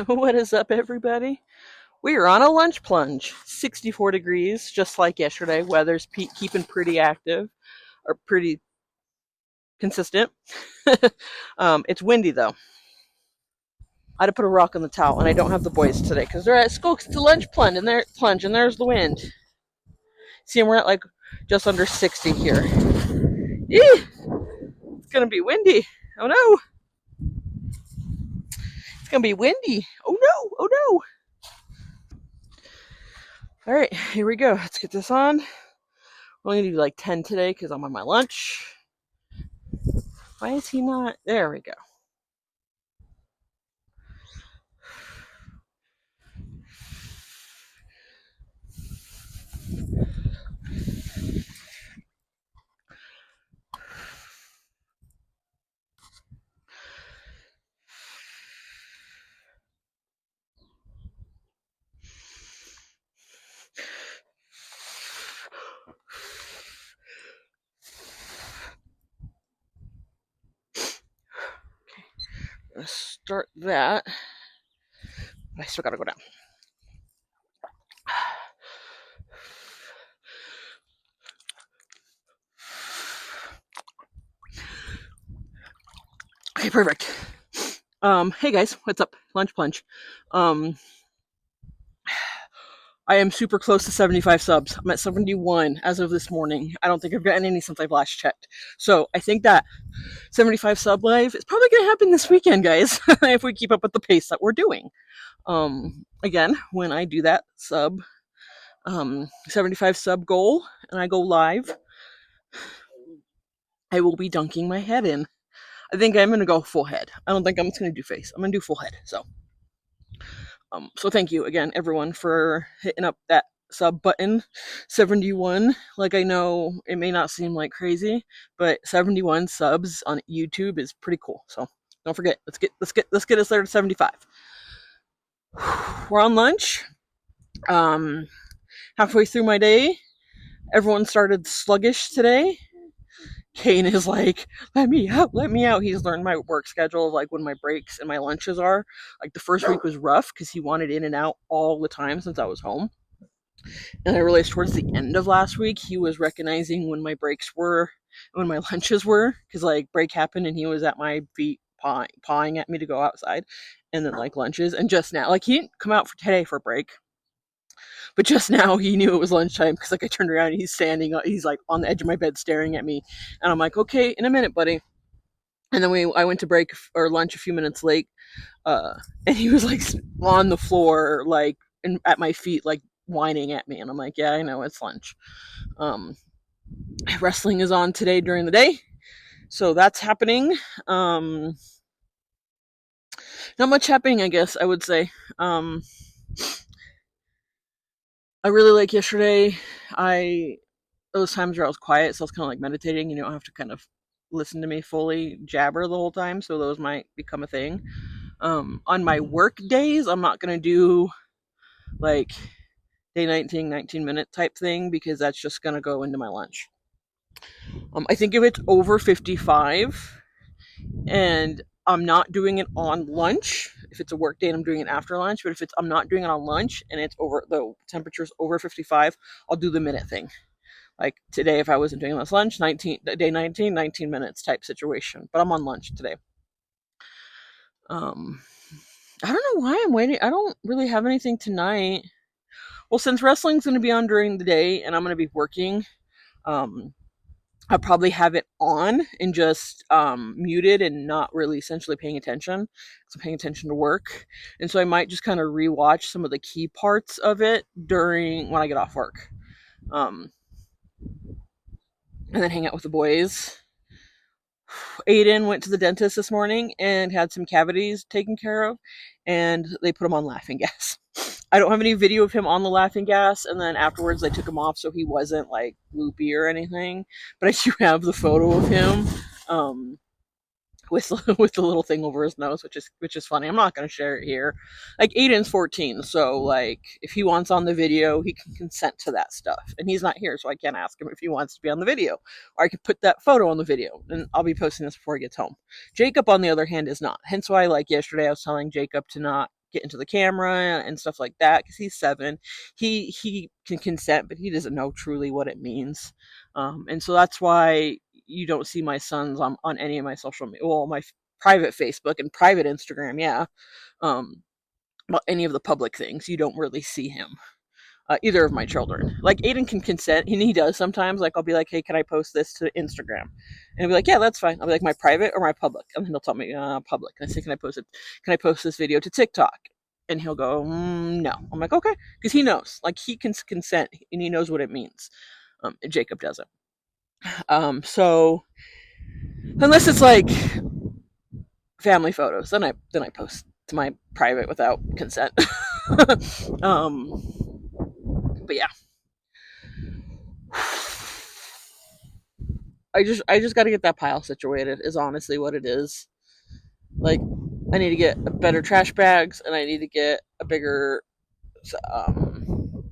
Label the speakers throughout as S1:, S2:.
S1: What is up, everybody? We are on a lunch plunge. 64 degrees, just like yesterday. Weather's keeping pretty active, or pretty consistent. It's windy, though. I had to put a rock on the towel, and I don't have the boys today because they're at school. It's a lunch plunge, and there's the wind. See, we're at like just under 60 here. Eee! It's gonna be windy. Oh no! It's gonna be windy. Oh no! Oh no! All right, here we go. Let's get this on. I'm only gonna do like 10 today because I'm on my lunch. Why is he not? There we go. Let's start that. I still gotta go down. Okay, perfect. Hey guys, what's up? Lunch plunge. Um, I am super close to 75 subs. I'm at 71 as of this morning. I don't think I've gotten any since I've last checked. So I think that 75 sub live is probably gonna happen this weekend, guys, if we keep up with the pace that we're doing. Again, when I do that 75 sub goal and I go live, I will be dunking my head in. I think I'm gonna go full head. I don't think I'm just gonna do face. I'm gonna do full head. So thank you again, everyone, for hitting up that sub button. 71. Like, I know it may not seem like crazy, but 71 subs on YouTube is pretty cool. So don't forget. Let's get us there to 75. We're on lunch. Halfway through my day, everyone started sluggish today. Kane is like, let me out, let me out. He's learned my work schedule of like when my breaks and my lunches are. Like the first week was rough because he wanted in and out all the time since I was home. And I realized towards the end of last week, he was recognizing when my breaks were, when my lunches were, because like break happened and he was at my feet pawing at me to go outside, and then like lunches. And just now, like he didn't come out for today for a break, but just now he knew it was lunchtime because like I turned around and he's standing, he's like on the edge of my bed staring at me, and I'm like, okay, in a minute, buddy. And then I went to break or lunch a few minutes late, and he was like on the floor, like at my feet, like whining at me, and I'm like, yeah, I know it's lunch. Um, Wrestling is on today during the day, so that's happening. Not much happening, I guess I would say. I really like yesterday. Those times where I was quiet, so I was kind of like meditating. You don't have to kind of listen to me fully jabber the whole time, so those might become a thing. On my work days, I'm not gonna do like day 19 minute type thing because that's just gonna go into my lunch. I think if it's over 55 and I'm not doing it on lunch, if it's a work day and I'm doing it after lunch, but if I'm not doing it on lunch and it's over, the temperature's over 55, I'll do the minute thing. Like today, if I wasn't doing this lunch, day 19 minutes type situation. But I'm on lunch today. Um, I don't know why I'm waiting. I don't really have anything tonight. Well, since wrestling's going to be on during the day and I'm going to be working, I'll probably have it on and just muted and not really essentially paying attention because I'm paying attention to work. And so I might just kind of rewatch some of the key parts of it when I get off work. And then hang out with the boys. Aiden went to the dentist this morning and had some cavities taken care of, and they put him on laughing gas. I don't have any video of him on the laughing gas, and then afterwards they took him off so he wasn't like loopy or anything. But I do have the photo of him with with the little thing over his nose, which is funny. I'm not going to share it here. Like Aiden's 14, so like if he wants on the video, he can consent to that stuff. And he's not here, so I can't ask him if he wants to be on the video. Or I could put that photo on the video, and I'll be posting this before he gets home. Jacob, on the other hand, is not. Hence why, like yesterday, I was telling Jacob to not get into the camera and stuff like that because he's 7. He can consent, but he doesn't know truly what it means. And so that's why you don't see my sons on any of my social media. Well, my private Facebook and private Instagram, yeah. Um, but any of the public things, you don't really see him. Either of my children. Like Aiden can consent, and he does sometimes. Like I'll be like, "Hey, can I post this to Instagram?" And he'll be like, "Yeah, that's fine." I'll be like, "My private or my public?" And he'll tell me, "Public." And I say, "Can I post it? Can I post this video to TikTok?" And he'll go, "No." I'm like, "Okay," because he knows. Like he can consent, and he knows what it means. Jacob doesn't. So unless it's like family photos, then I post to my private without consent. But yeah, I just got to get that pile situated. Is honestly what it is. Like, I need to get better trash bags, and I need to get a bigger um,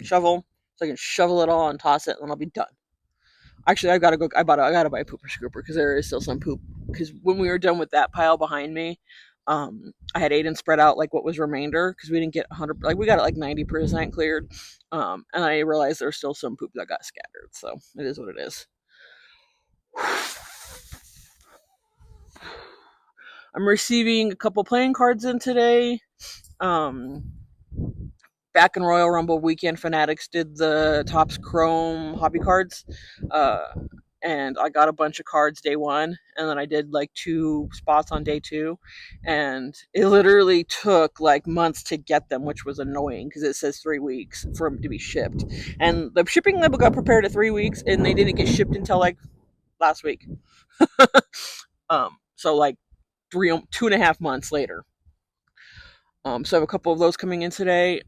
S1: shovel so I can shovel it all and toss it, and then I'll be done. Actually, I gotta go. I gotta buy a pooper scooper because there is still some poop. Because when we were done with that pile behind me, I had Aiden spread out like what was remainder because we didn't get 100. Like we got it like 90% cleared, and I realized there's still some poop that got scattered. So it is what it is. I'm receiving a couple playing cards in today. Um, back in Royal Rumble weekend, Fanatics did the Topps Chrome hobby cards. Uh, and I got a bunch of cards day 1, and then I did like 2 spots on day 2, and it literally took like months to get them, which was annoying because it says 3 weeks for them to be shipped, and the shipping label got prepared at 3 weeks, and they didn't get shipped until like last week. So like 2.5 months later. So I have a couple of those coming in today.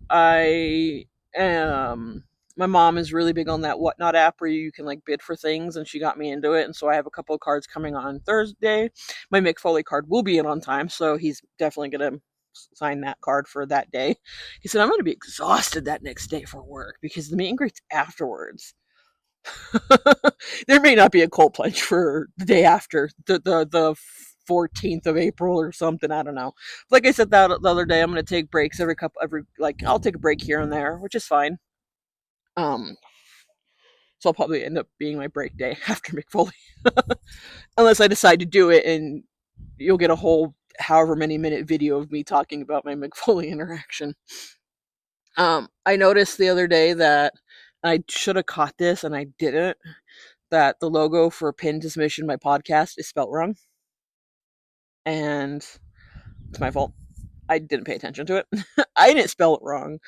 S1: My mom is really big on that Whatnot app where you can like bid for things, and she got me into it. And so I have a couple of cards coming on Thursday. My Mick Foley card will be in on time, so he's definitely gonna sign that card for that day. He said I'm gonna be exhausted that next day for work because the meet and greet's afterwards. There may not be a cold plunge for the day after the 14th of April or something. I don't know. Like I said that the other day, I'm gonna take breaks every like I'll take a break here and there, which is fine. Um, so I'll probably end up being my break day after McFoley, unless I decide to do it, and you'll get a whole however many minute video of me talking about my McFoley interaction. I noticed the other day that I should have caught this and I didn't. That the logo for Pin to Submission my podcast is spelt wrong, and it's my fault. I didn't pay attention to it. I didn't spell it wrong.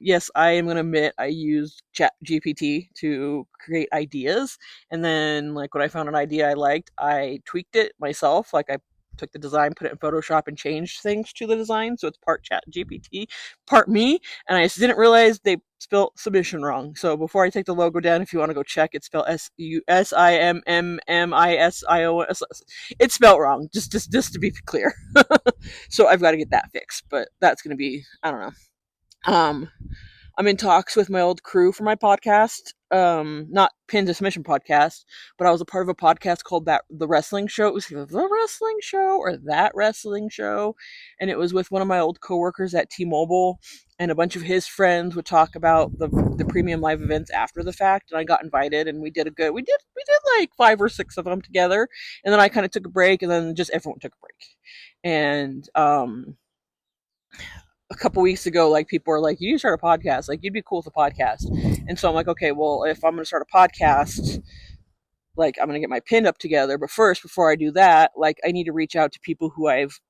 S1: Yes, I am going to admit I used Chat GPT to create ideas, and then like when I found an idea I liked, I tweaked it myself. Like I took the design, put it in Photoshop, and changed things to the design, so it's part Chat GPT, part me. And I just didn't realize they spelled submission wrong. So before I take the logo down, if you want to go check, it's spelled SUSIMMMISIO. It's spelled wrong. Just to be clear. So I've got to get that fixed, but that's going to be, I don't know. I'm in talks with my old crew for my podcast. Not Pin to Submission podcast, but I was a part of a podcast called The Wrestling Show. It was either The Wrestling Show or That Wrestling Show, and it was with one of my old coworkers at T-Mobile, and a bunch of his friends would talk about the premium live events after the fact, and I got invited, and we did like 5 or 6 of them together, and then I kind of took a break, and then just everyone took a break, and a couple weeks ago, like people were like, "You need to start a podcast. Like you'd be cool with a podcast." And so I'm like, "Okay, well, if I'm going to start a podcast, like I'm going to get my pin up together. But first, before I do that, like I need to reach out to people who I've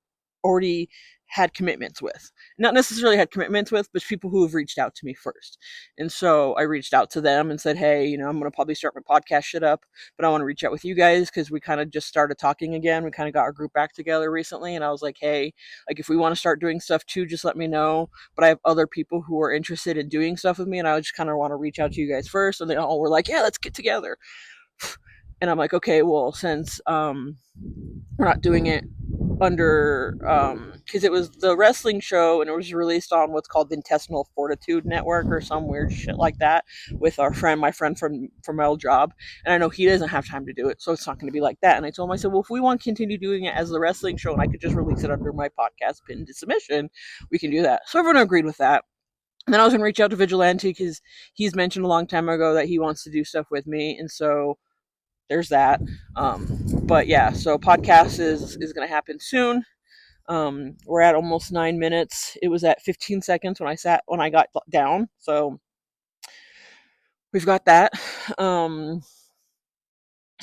S1: already had commitments with. Not necessarily had commitments with, but people who have reached out to me first." And so I reached out to them and said, "Hey, I'm going to probably start my podcast shit up, but I want to reach out with you guys because we kind of just started talking again. We kind of got our group back together recently." And I was like, "Hey, like if we want to start doing stuff too, just let me know. But I have other people who are interested in doing stuff with me, and I just kind of want to reach out to you guys first." And they all were like, "Yeah, let's get together." And I'm like, "Okay, well, since we're not doing it under because it was the wrestling show and it was released on what's called the Intestinal Fortitude Network or some weird shit like that with my friend from my old job, and I know he doesn't have time to do it, so it's not going to be like that. And I told him, I said, well, if we want to continue doing it as the wrestling show and I could just release it under my podcast pinned to submission, we can do that. So everyone agreed with that. And then I was going to reach out to Vigilante because he's mentioned a long time ago that he wants to do stuff with me, and so there's that. But yeah, so podcast is going to happen soon. We're at almost 9 minutes. It was at 15 seconds when I got down. So we've got that. So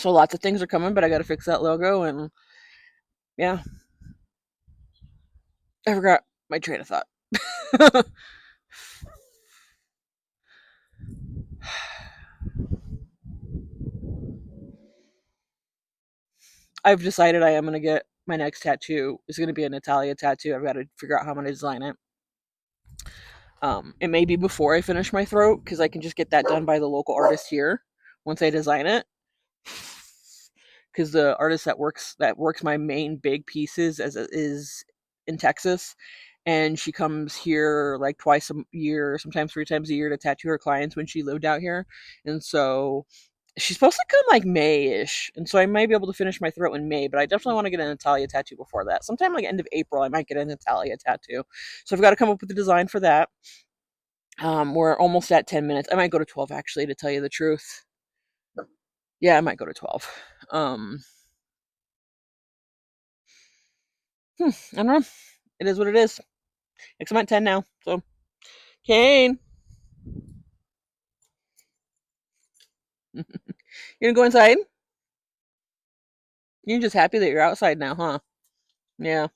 S1: lots of things are coming, but I got to fix that logo, and yeah, I forgot my train of thought. I've decided I am going to get my next tattoo is going to be a Natalia tattoo. I've got to figure out how I'm going to design it. It may be before I finish my throat because I can just get that done by the local artist here once I design it. Because the artist that works my main big pieces is in Texas, and she comes here like twice a year, sometimes 3 times a year to tattoo her clients when she lived out here, and so she's supposed to come like May-ish, and so I might be able to finish my throat in May, but I definitely want to get an Natalia tattoo before that. Sometime like end of April, I might get a Natalia tattoo. So I've got to come up with a design for that. We're almost at 10 minutes. I might go to 12 actually, to tell you the truth. Yeah, I might go to 12. Um, I don't know. It is what it is. I'm at 10 now. So, Kane, you're gonna go inside? You're just happy that you're outside now, huh? Yeah.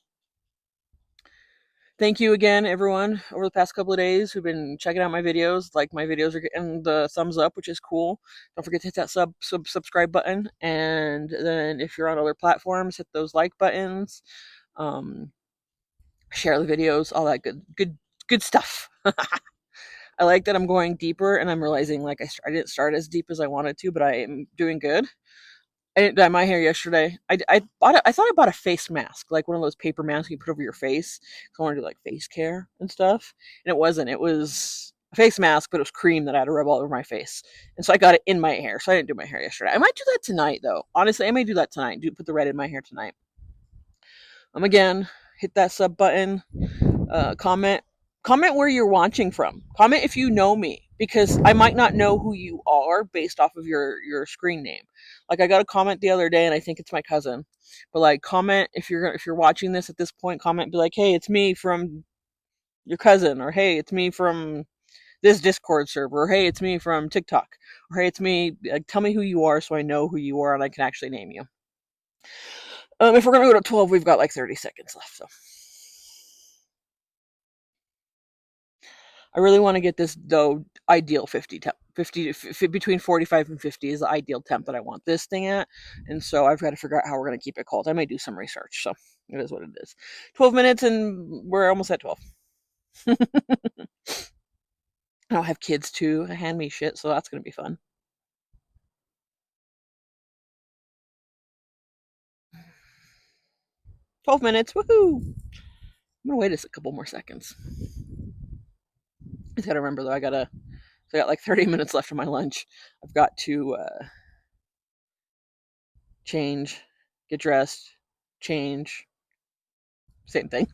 S1: Thank you again, everyone, over the past couple of days who've been checking out my videos. Like, my videos are getting the thumbs up, which is cool. Don't forget to hit that subscribe button. And then if you're on other platforms, hit those like buttons. Um, Share the videos, all that good stuff. I like that I'm going deeper and I'm realizing like I didn't start as deep as I wanted to, but I am doing good. I didn't dye my hair yesterday. I thought I bought a face mask, like one of those paper masks you put over your face. So I wanted to do like face care and stuff. And it wasn't. It was a face mask, but it was cream that I had to rub all over my face. And so I got it in my hair. So I didn't do my hair yesterday. I might do that tonight though. Honestly, I may do that tonight. Put the red in my hair tonight. Again, hit that sub button. Comment where you're watching from. Comment if you know me, because I might not know who you are based off of your screen name. Like, I got a comment the other day and I think it's my cousin, but like, comment if you're watching this at this point. Comment, be like, hey, it's me from your cousin, or hey, it's me from this Discord server, or hey, it's me from TikTok, or hey, it's me. Like, tell me who you are so I know who you are and I can actually name you. If we're gonna go to 12, we've got like 30 seconds left, so I really want to get this though ideal 50 temp. 50 between 45 and 50 is the ideal temp that I want this thing at, and so I've got to figure out how we're going to keep it cold. I may do some research, so it is what it is. 12 minutes and we're almost at 12. I'll have kids too hand me shit, so that's going to be fun. 12 minutes, woohoo! I'm gonna wait a couple more seconds. I just gotta remember though, I got like 30 minutes left of my lunch. I've got to change, get dressed, change, same thing.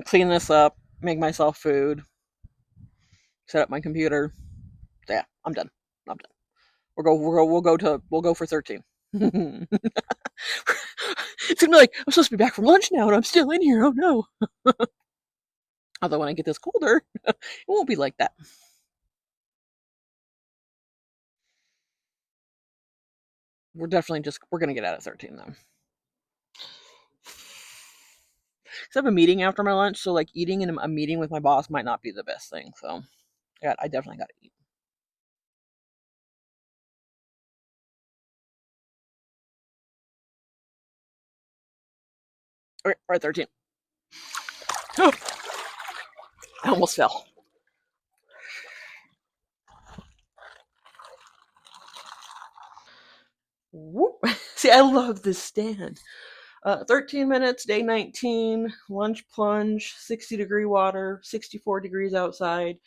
S1: Clean this up, make myself food, set up my computer. Yeah, I'm done. I'm done. We'll go for 13. It's gonna be like I'm supposed to be back from lunch now, and I'm still in here. Oh no! Although when I get this colder, it won't be like that. We're gonna get out at 13 though. Because I have a meeting after my lunch, so like eating in a meeting with my boss might not be the best thing. So yeah, I definitely got to eat. All right, we're at 13. Oh, I almost fell. Whoop. See, I love this stand. 13 minutes, day 19, lunch plunge, 60-degree water, 64 degrees outside.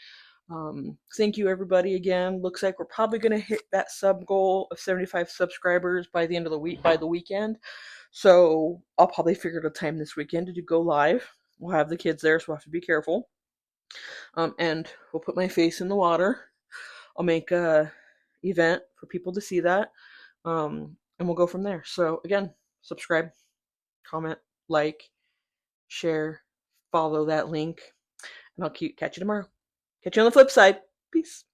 S1: Thank you, everybody, again. Looks like we're probably going to hit that sub goal of 75 subscribers by the end of the week, by the weekend. So I'll probably figure out a time this weekend to go live. We'll have the kids there, so we'll have to be careful. And we'll put my face in the water. I'll make a event for people to see that. And we'll go from there. So again, subscribe, comment, like, share, follow that link, and I'll catch you tomorrow. Catch you on the flip side. Peace.